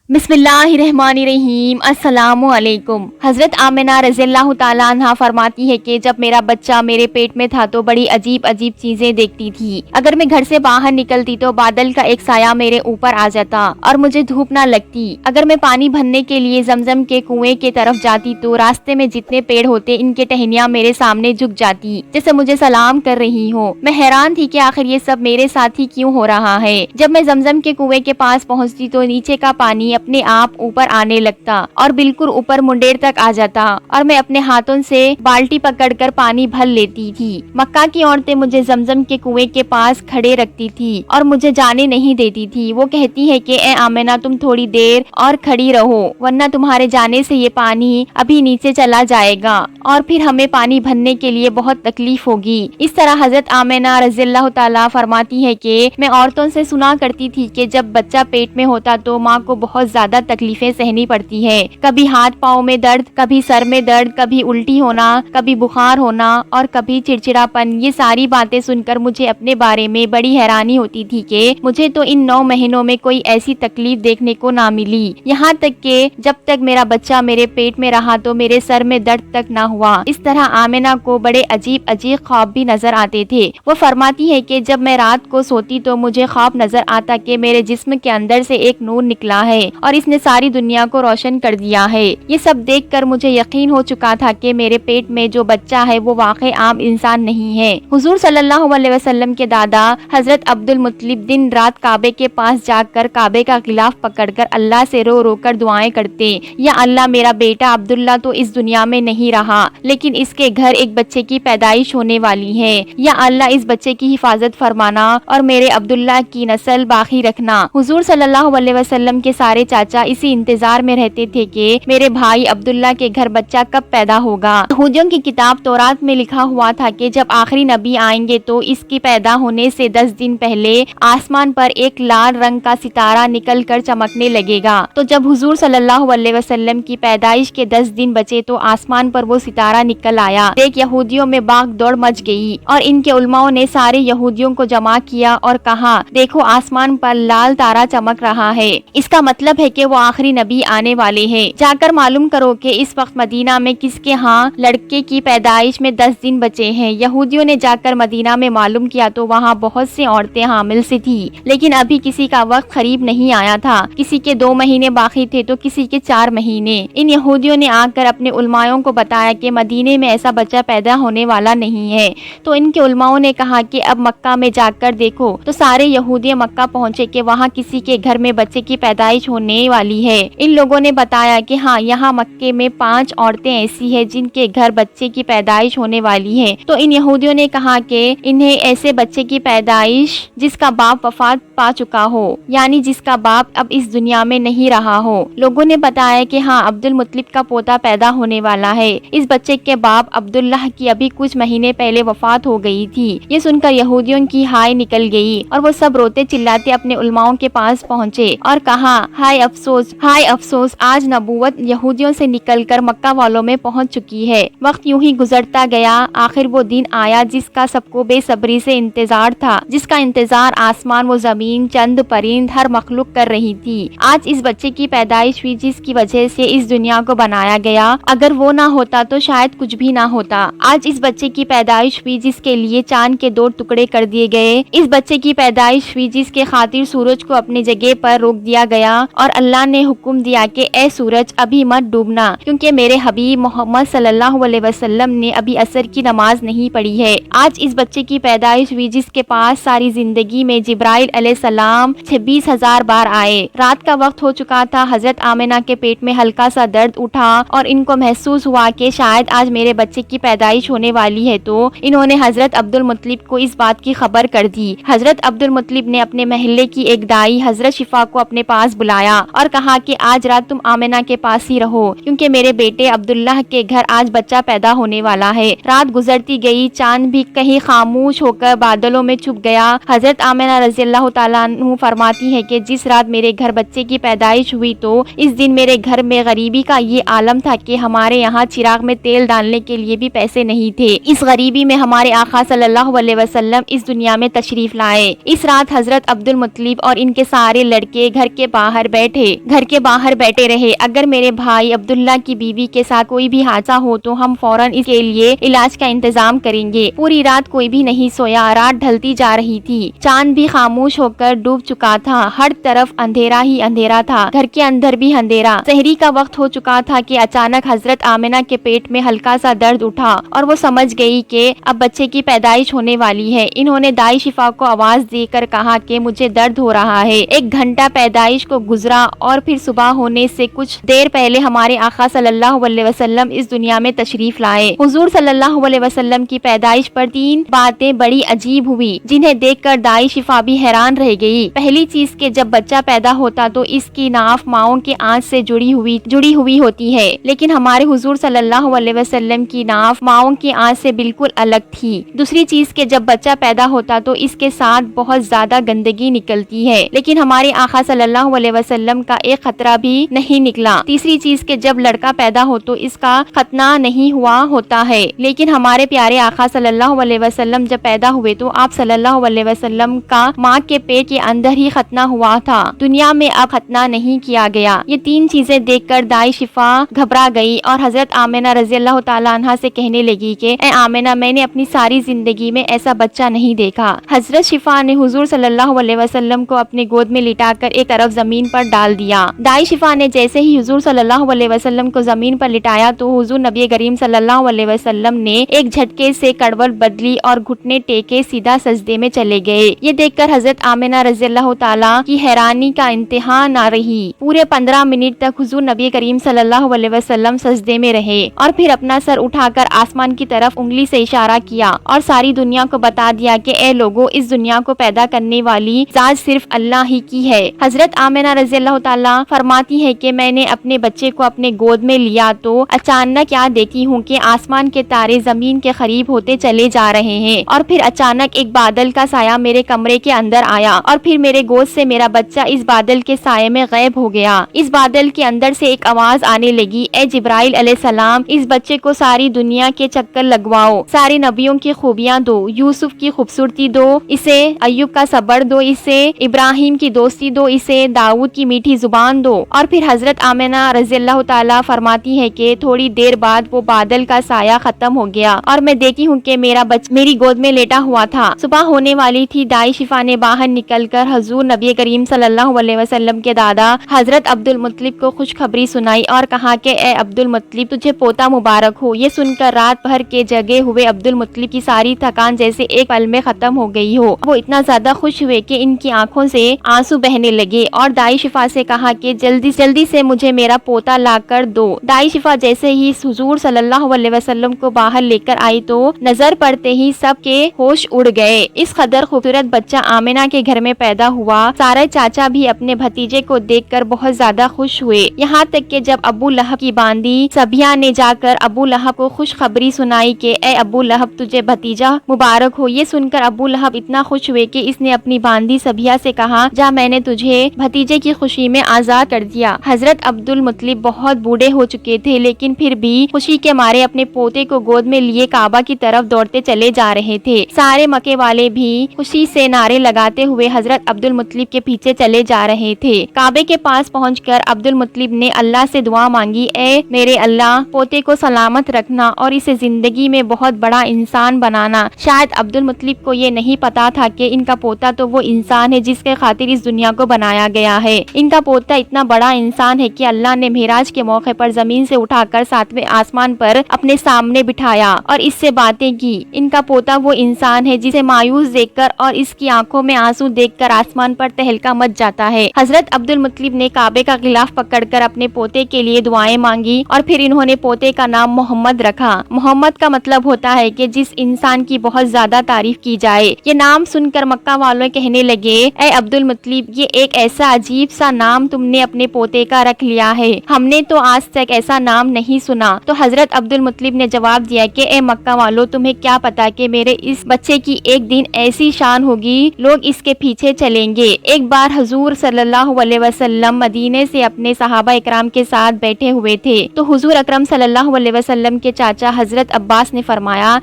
بسم اللہ الرحمن الرحیم۔ السلام علیکم۔ حضرت آمنہ رضی اللہ تعالیٰ عنہا فرماتی ہے کہ جب میرا بچہ میرے پیٹ میں تھا تو بڑی عجیب عجیب چیزیں دیکھتی تھی۔ اگر میں گھر سے باہر نکلتی تو بادل کا ایک سایہ میرے اوپر آ جاتا اور مجھے دھوپ نہ لگتی۔ اگر میں پانی بھرنے کے لیے زمزم کے کنویں کے طرف جاتی تو راستے میں جتنے پیڑ ہوتے ان کے ٹہنیاں میرے سامنے جھک جاتی جیسے مجھے سلام کر رہی ہو۔ میں حیران تھی کہ آخر یہ سب میرے ساتھ ہی کیوں ہو رہا ہے۔ جب میں زمزم کے کنویں کے پاس پہنچتی تو نیچے کا پانی اپنے آپ اوپر آنے لگتا اور بالکل اوپر منڈیر تک آ جاتا اور میں اپنے ہاتھوں سے بالٹی پکڑ کر پانی بھر لیتی تھی۔ مکہ کی عورتیں مجھے زمزم کے کنویں کے پاس کھڑے رکھتی تھی اور مجھے جانے نہیں دیتی تھی۔ وہ کہتی ہے کہ اے آمنہ تم تھوڑی دیر اور کھڑی رہو ورنہ تمہارے جانے سے یہ پانی ابھی نیچے چلا جائے گا اور پھر ہمیں پانی بھرنے کے لیے بہت تکلیف ہوگی۔ اس طرح حضرت آمنہ رضی اللہ تعالیٰ فرماتی ہے کہ میں عورتوں سے سنا کرتی تھی کہ جب بچہ پیٹ میں ہوتا تو ماں کو بہت زیادہ تکلیفیں سہنی پڑتی ہے، کبھی ہاتھ پاؤں میں درد، کبھی سر میں درد، کبھی الٹی ہونا، کبھی بخار ہونا اور کبھی چڑچڑاپن۔ یہ ساری باتیں سن کر مجھے اپنے بارے میں بڑی حیرانی ہوتی تھی کہ مجھے تو ان 9 مہینوں میں کوئی ایسی تکلیف دیکھنے کو نہ ملی، یہاں تک کہ جب تک میرا بچہ میرے پیٹ میں رہا تو میرے سر میں درد تک نہ ہوا۔ اس طرح آمنہ کو بڑے عجیب عجیب خواب بھی نظر آتے تھے۔ وہ فرماتی ہے کہ جب میں رات کو سوتی تو مجھے خواب نظر آتا کہ میرے جسم کے اندر سے ایک نور نکلا ہے اور اس نے ساری دنیا کو روشن کر دیا ہے۔ یہ سب دیکھ کر مجھے یقین ہو چکا تھا کہ میرے پیٹ میں جو بچہ ہے وہ واقعی عام انسان نہیں ہے۔ حضور صلی اللہ علیہ وسلم کے دادا حضرت عبد المطلب دن رات کعبے کے پاس جا کر کعبے کا غلاف پکڑ کر اللہ سے رو رو کر دعائیں کرتے، یا اللہ میرا بیٹا عبداللہ تو اس دنیا میں نہیں رہا لیکن اس کے گھر ایک بچے کی پیدائش ہونے والی ہے، یا اللہ اس بچے کی حفاظت فرمانا اور میرے عبداللہ کی نسل باقی رکھنا۔ حضور صلی اللہ علیہ وسلم کے سارے چاچا اسی انتظار میں رہتے تھے کہ میرے بھائی عبداللہ کے گھر بچہ کب پیدا ہوگا۔ یہودیوں کی کتاب تورات میں لکھا ہوا تھا کہ جب آخری نبی آئیں گے تو اس کی پیدا ہونے سے 10 دن پہلے آسمان پر ایک لال رنگ کا ستارہ نکل کر چمکنے لگے گا۔ تو جب حضور صلی اللہ علیہ وسلم کی پیدائش کے 10 دن بچے تو آسمان پر وہ ستارہ نکل آیا۔ دیکھ یہودیوں میں باغ دوڑ مچ گئی اور ان کے علماء نے سارے یہودیوں کو جمع کیا اور کہا دیکھو آسمان پر لال تارا چمک رہا ہے، اس کا مطلب ہے کہ وہ آخری نبی آنے والے ہیں، جا کر معلوم کرو کہ اس وقت مدینہ میں کس کے ہاں لڑکے کی پیدائش میں 10 دن بچے ہیں۔ یہودیوں نے جا کر مدینہ میں معلوم کیا تو وہاں بہت سی عورتیں حامل سی تھی لیکن ابھی کسی کا وقت قریب نہیں آیا تھا، کسی کے 2 مہینے باقی تھے تو کسی کے 4 مہینے۔ ان یہودیوں نے آ کر اپنے علماءوں کو بتایا کہ مدینے میں ایسا بچہ پیدا ہونے والا نہیں ہے، تو ان کے علماءوں نے کہا کہ اب مکہ میں جا کر دیکھو، تو سارے یہودی مکہ پہنچے کہ وہاں کسی کے گھر میں بچے کی پیدائش ہونے والی ہے۔ ان لوگوں نے بتایا کہ ہاں یہاں مکے میں 5 عورتیں ایسی ہیں جن کے گھر بچے کی پیدائش ہونے والی ہے۔ تو ان یہودیوں نے کہا کہ انہیں ایسے بچے کی پیدائش جس کا باپ وفات پا چکا ہو، یعنی جس کا باپ اب اس دنیا میں نہیں رہا ہو۔ لوگوں نے بتایا کہ ہاں عبد المطلب کا پوتا پیدا ہونے والا ہے، اس بچے کے باپ عبداللہ کی ابھی کچھ مہینے پہلے وفات ہو گئی تھی۔ یہ سن کر یہودیوں کی ہائے نکل گئی اور وہ سب روتے چلاتے اپنے علماؤں کے پاس پہنچے اور کہا ہائے افسوس، ہائے افسوس، آج نبوت یہودیوں سے نکل کر مکہ والوں میں پہنچ چکی ہے۔ وقت یوں ہی گزرتا گیا، آخر وہ دن آیا جس کا سب کو بے صبری سے انتظار تھا، جس کا انتظار آسمان و زمین، چند پرند، ہر مخلوق کر رہی تھی۔ آج اس بچے کی پیدائش ہوئی جس کی وجہ سے اس دنیا کو بنایا گیا، اگر وہ نہ ہوتا تو شاید کچھ بھی نہ ہوتا۔ آج اس بچے کی پیدائش ہوئی جس کے لیے چاند کے 2 ٹکڑے کر دیے گئے، اس بچے کی پیدائش ہوئی جس کے خاطر سورج کو اپنی جگہ پر روک دیا گیا اور اللہ نے حکم دیا کہ اے سورج ابھی مت ڈوبنا کیونکہ میرے حبیب محمد صلی اللہ علیہ وسلم نے ابھی عصر کی نماز نہیں پڑھی ہے۔ آج اس بچے کی پیدائش ہوئی جس کے پاس ساری زندگی میں جبرائیل علیہ السلام 26,000 بار آئے۔ رات کا وقت ہو چکا تھا، حضرت آمنہ کے پیٹ میں ہلکا سا درد اٹھا اور ان کو محسوس ہوا کہ شاید آج میرے بچے کی پیدائش ہونے والی ہے، تو انہوں نے حضرت عبد المطلب کو اس بات کی خبر کر دی۔ حضرت عبد المطلب نے اپنے محلے کی ایک دائی حضرت شفا کو اپنے پاس بلایا اور کہا کہ آج رات تم آمنہ کے پاس ہی رہو کیونکہ میرے بیٹے عبداللہ کے گھر آج بچہ پیدا ہونے والا ہے۔ رات گزرتی گئی، چاند بھی کہیں خاموش ہو کر بادلوں میں چھپ گیا۔ حضرت آمنہ رضی اللہ تعالیٰ عنہ فرماتی ہے کہ جس رات میرے گھر بچے کی پیدائش ہوئی تو اس دن میرے گھر میں غریبی کا یہ عالم تھا کہ ہمارے یہاں چراغ میں تیل ڈالنے کے لیے بھی پیسے نہیں تھے۔ اس غریبی میں ہمارے آقا صلی اللہ علیہ وسلم اس دنیا میں تشریف لائے۔ اس رات حضرت عبد المطلب اور ان کے سارے لڑکے گھر کے باہر بیٹھے, گھر کے باہر بیٹھے رہے. اگر میرے بھائی عبداللہ کی بیوی کے ساتھ کوئی بھی حادثہ ہو تو ہم فوراً اس کے لیے علاج کا انتظام کریں گے. پوری رات کوئی بھی نہیں سویا. رات ڈھلتی جا رہی تھی. چاند بھی خاموش ہو کر ڈوب چکا تھا. ہر طرف اندھیرا ہی اندھیرا تھا. گھر کے اندر بھی اندھیرا. سحری کا وقت ہو چکا تھا کہ اچانک حضرت آمنہ کے پیٹ میں ہلکا سا درد اٹھا اور وہ سمجھ گئی کہ اب بچے کی پیدائش ہونے والی ہے. انہوں نے دائی شفا کو آواز دے کر کہا کہ مجھے درد ہو رہا ہے. 1 گھنٹہ پیدائش کو گزرا اور پھر صبح ہونے سے کچھ دیر پہلے ہمارے آقا صلی اللہ علیہ وسلم اس دنیا میں تشریف لائے. حضور صلی اللہ علیہ وسلم کی پیدائش پر 3 باتیں بڑی عجیب ہوئی جنہیں دیکھ کر دائی شفا بھی حیران رہ گئی. پہلی چیز کہ جب بچہ پیدا ہوتا تو اس کی ناف ماؤں کے آنچ سے جڑی ہوئی ہوتی ہے, لیکن ہمارے حضور صلی اللہ علیہ وسلم کی ناف ماؤں کی آنچ سے بالکل الگ تھی. دوسری چیز کہ جب بچہ پیدا ہوتا تو اس کے ساتھ بہت زیادہ گندگی نکلتی ہے, لیکن ہمارے آقا صلی اللہ علیہ وسلم کا ایک خطرہ بھی نہیں نکلا. تیسری چیز کہ جب لڑکا پیدا ہو تو اس کا ختنہ نہیں ہوا ہوتا ہے, لیکن ہمارے پیارے آقا صلی اللہ علیہ وسلم جب پیدا ہوئے تو آپ صلی اللہ علیہ وسلم کا ماں کے پیٹ کے اندر ہی ختنہ ہوا تھا. دنیا میں اب ختنہ نہیں کیا گیا. یہ 3 چیزیں دیکھ کر دائی شفا گھبرا گئی اور حضرت آمنہ رضی اللہ تعالیٰ عنہ سے کہنے لگی کہ اے آمنہ, میں نے اپنی ساری زندگی میں ایسا بچہ نہیں دیکھا. حضرت شفا نے حضور صلی اللہ علیہ وسلم کو اپنے گود میں لٹا کر ایک طرف زمین پر ڈال دیا. دائی شفا نے جیسے ہی حضور صلی اللہ علیہ وسلم کو زمین پر لٹایا تو حضور نبی کریم صلی اللہ علیہ وسلم نے ایک جھٹکے سے کڑول بدلی اور گھٹنے ٹیکے سیدھا سجدے میں چلے گئے. یہ دیکھ کر حضرت آمنہ رضی اللہ تعالیٰ کی حیرانی کا انتہا نہ رہی. پورے 15 منٹ تک حضور نبی کریم صلی اللہ علیہ وسلم سجدے میں رہے اور پھر اپنا سر اٹھا کر آسمان کی طرف انگلی سے اشارہ کیا اور ساری دنیا کو بتا دیا کہ اے لوگوں, اس دنیا کو پیدا کرنے والی ذات صرف اللہ ہی کی ہے. حضرت آمنہ رضی اللہ تعالیٰ فرماتی ہے کہ میں نے اپنے بچے کو اپنے گود میں لیا تو اچانک کیا دیکھی ہوں کہ آسمان کے تارے زمین کے قریب ہوتے چلے جا رہے ہیں اور پھر اچانک ایک بادل کا سایہ میرے کمرے کے اندر آیا اور پھر میرے گود سے میرا بچہ اس بادل کے سائے میں غائب ہو گیا. اس بادل کے اندر سے ایک آواز آنے لگی, اے جبرائیل علیہ السلام, اس بچے کو ساری دنیا کے چکر لگواؤ, سارے نبیوں کی خوبیاں دو, یوسف کی خوبصورتی دو, اسے ایوب کا صبر دو, اسے ابراہیم کی دوستی دو, اسے داؤد کی میٹھی زبان دو. اور پھر حضرت آمنہ رضی اللہ تعالیٰ فرماتی ہے کہ تھوڑی دیر بعد وہ بادل کا سایہ ختم ہو گیا اور میں دیکھی ہوں کہ میرا بچہ میری گود میں لیٹا ہوا تھا. صبح ہونے والی تھی. دائی شفا نے باہر نکل کر حضور نبی کریم صلی اللہ علیہ وسلم کے دادا حضرت عبد المطلب کو خوشخبری سنائی اور کہا کہ اے عبد المطلب, تجھے پوتا مبارک ہو. یہ سن کر رات بھر کے جگے ہوئے عبد المطلب کی ساری تھکان جیسے ایک پل میں ختم ہو گئی ہو. وہ اتنا زیادہ خوش ہوئے کہ ان کی آنکھوں سے آنسو بہنے لگے اور دائی شفا سے کہا کہ جلدی سے مجھے میرا پوتا لا کر دو. دائی شفا جیسے ہی حضور صلی اللہ علیہ وسلم کو باہر لے کر آئی تو نظر پڑتے ہی سب کے ہوش اڑ گئے. اس قدر خوبصورت بچہ آمنہ کے گھر میں پیدا ہوا. سارے چاچا بھی اپنے بھتیجے کو دیکھ کر بہت زیادہ خوش ہوئے, یہاں تک کہ جب ابو لہب کی باندی سبیہ نے جا کر ابو لہب کو خوشخبری سنائی کہ اے ابو لہب, تجھے بھتیجا مبارک ہو. یہ سن کر ابو لہب اتنا خوش ہوئے کہ اس نے اپنی باندی سبیہ سے کہا, جا, میں نے تجھے بھتیجے کی خوشی میں آزاد کر دیا. حضرت عبد المطلب بہت بوڑھے ہو چکے تھے, لیکن پھر بھی خوشی کے مارے اپنے پوتے کو گود میں لیے کعبہ کی طرف دوڑتے چلے جا رہے تھے. سارے مکے والے بھی خوشی سے نعرے لگاتے ہوئے حضرت عبد المطلب کے پیچھے چلے جا رہے تھے. کعبے کے پاس پہنچ کر عبد المطلب نے اللہ سے دعا مانگی, اے میرے اللہ, پوتے کو سلامت رکھنا اور اسے زندگی میں بہت بڑا انسان بنانا. شاید عبد المطلب کو یہ نہیں پتا تھا کہ ان کا پوتا تو وہ انسان ہے جس کے خاطر اس دنیا کو بنایا گیا ہے. ان کا پوتا اتنا بڑا انسان ہے کہ اللہ نے معراج کے موقع پر زمین سے اٹھا کر 7ویں آسمان پر اپنے سامنے بٹھایا اور اس سے باتیں کی. ان کا پوتا وہ انسان ہے جسے مایوس دیکھ کر اور اس کی آنکھوں میں آنسو دیکھ کر آسمان پر تہلکا مچ جاتا ہے. حضرت عبد المطلب نے کعبے کا غلاف پکڑ کر اپنے پوتے کے لیے دعائیں مانگی اور پھر انہوں نے پوتے کا نام محمد رکھا. محمد کا مطلب ہوتا ہے کہ جس انسان کی بہت زیادہ تعریف کی جائے. یہ نام سن کر مکہ والوں کہنے لگے, اے عبد المطلب, یہ ایک ایسا عجیب سا نام تم نے اپنے پوتے کا رکھ لیا ہے, ہم نے تو آج تک ایسا نام نہیں سنا. تو حضرت عبد المطلب نے جواب دیا کہ اے مکہ والوں, تمہیں کیا پتا کہ میرے اس بچے کی ایک دن ایسی شان ہوگی, لوگ اس کے پیچھے چلیں گے. ایک بار حضور صلی اللہ علیہ وسلم مدینے سے اپنے صحابہ اکرام کے ساتھ بیٹھے ہوئے تھے تو حضور اکرم صلی اللہ علیہ وسلم کے چاچا حضرت عباس نے فرمایا,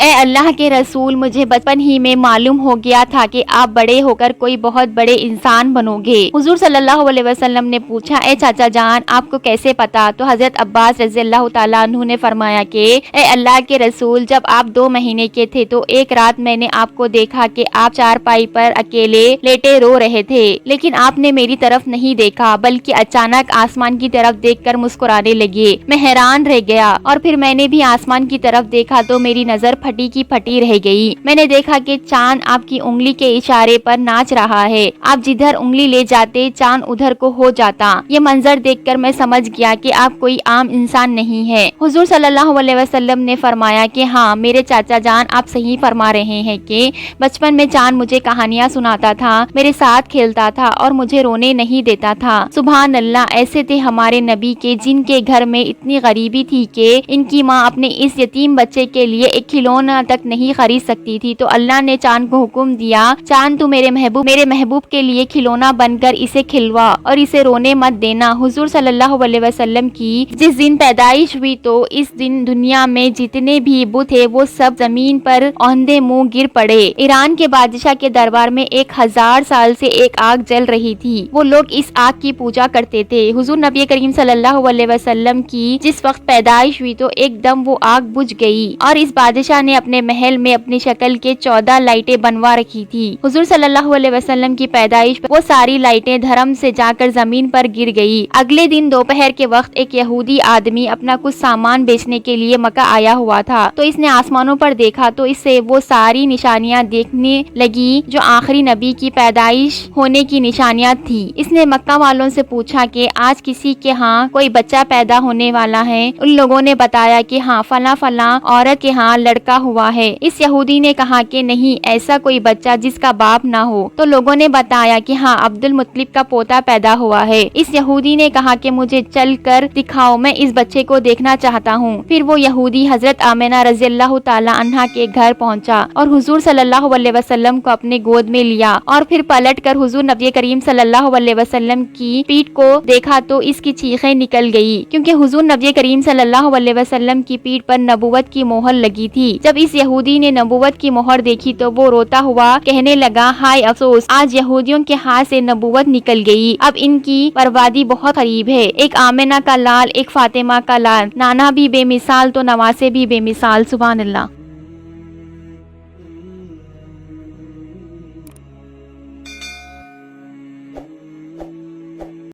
اے اللہ کے رسول، مجھے بچپن ہی میں معلوم ہو گیا تھا کہ آپ بڑے ہو کر کوئی بہت بڑے انسان بنو گے۔ حضور صلی اللہ علیہ وسلم نے پوچھا، اے چاچا جان، آپ کو کیسے پتا؟ تو حضرت عباس رضی اللہ تعالیٰ عنہ نے فرمایا کہ اے اللہ کے رسول، جب آپ 2 مہینے کے تھے تو ایک رات میں نے آپ کو دیکھا کہ آپ چارپائی پر اکیلے لیٹے رو رہے تھے، لیکن آپ نے میری طرف نہیں دیکھا بلکہ اچانک آسمان کی طرف دیکھ کر مسکرانے لگے۔ میں حیران رہ گیا اور پھر میں نے بھی آسمان کی طرف دیکھا تو میری نظر پھٹی کی پھٹی رہ گئی۔ میں نے دیکھا کہ چاند آپ کی انگلی کے اشارے پر ناچ رہا ہے، آپ جدھر انگلی لے جاتے چاند ادھر کو ہو جاتا۔ یہ منظر دیکھ کر میں سمجھ گیا کہ آپ کوئی عام انسان نہیں ہے۔ حضور صلی اللہ علیہ وسلم نے فرمایا کہ ہاں میرے چاچا جان، آپ صحیح فرما رہے ہیں کہ بچپن میں چاند مجھے کہانیاں سناتا تھا، میرے ساتھ کھیلتا تھا اور مجھے رونے نہیں دیتا تھا۔ سبحان اللہ، ایسے تھے ہمارے نبی کے جن کے گھر میں اتنی غریبی تھی کہ ان کی ماں اپنے اس یتیم بچے کے لیے ایک کھلونا تک نہیں خرید سکتی تھی، تو اللہ نے چاند کو حکم دیا، چاند تو میرے محبوب کے لیے کھلونا بن کر اسے کھلوا اور اسے رونے مت دینا۔ حضور صلی اللہ علیہ وسلم کی جس دن پیدائش ہوئی تو اس دن دنیا میں جتنے بھی بت تھے وہ سب زمین پر اوندے منہ گر پڑے۔ ایران کے بادشاہ کے دربار میں 1000 سال سے ایک آگ جل رہی تھی، وہ لوگ اس آگ کی پوجا کرتے تھے۔ حضور نبی کریم صلی اللہ علیہ وسلم کی جس وقت پیدائش ہوئی تو ایک دم وہ آگ بجھ گئی اور اس بادشاہ نے اپنے محل میں اپنی شکل کے 14 لائٹیں بنوا رکھی تھی۔ حضور صلی اللہ علیہ وسلم کی پیدائش پر وہ ساری لائٹیں دھرم سے جا کر زمین پر گر گئی۔ اگلے دن دوپہر کے وقت ایک یہودی آدمی اپنا کچھ سامان بیچنے کے لیے مکہ آیا ہوا تھا، تو اس نے آسمانوں پر دیکھا تو اس سے وہ ساری نشانیاں دیکھنے لگی جو آخری نبی کی پیدائش ہونے کی نشانیاں تھی۔ اس نے مکہ والوں سے پوچھا کہ آج کسی کے ہاں کوئی بچہ پیدا ہونے والا ہے؟ ان لوگوں نے بتایا کہ ہاں فلاں عورت کے ہاں لڑکا ہوا ہے۔ اس یہودی نے کہا کہ نہیں، ایسا کوئی بچہ جس کا باپ نہ ہو۔ تو لوگوں نے بتایا کہ ہاں عبد المطلب کا پوتا پیدا ہوا ہے۔ اس یہودی نے کہا کہ مجھے چل کر دکھاؤ، میں اس بچے کو دیکھنا چاہتا ہوں۔ پھر وہ یہودی حضرت آمنہ رضی اللہ تعالی عنہا کے گھر پہنچا اور حضور صلی اللہ علیہ وسلم کو اپنے گود میں لیا اور پھر پلٹ کر حضور نبی کریم صلی اللہ علیہ وسلم کی پیٹھ کو دیکھا تو اس کی چیخیں نکل گئی، کیونکہ حضور نبی کریم صلی اللہ علیہ وسلم کی پیٹھ پر نبوت کی مہر لگی تھی۔ جب اس یہودی نے نبوت کی مہر دیکھی تو وہ روتا ہوا کہنے لگا، ہائے افسوس، آج یہودیوں کے ہاتھ سے نبوت نکل گئی، اب ان کی بربادی بہت قریب ہے۔ ایک آمنہ کا لال، ایک فاطمہ کا لال، نانا بھی بے مثال تو نواسے بھی بے مثال۔ سبحان اللہ۔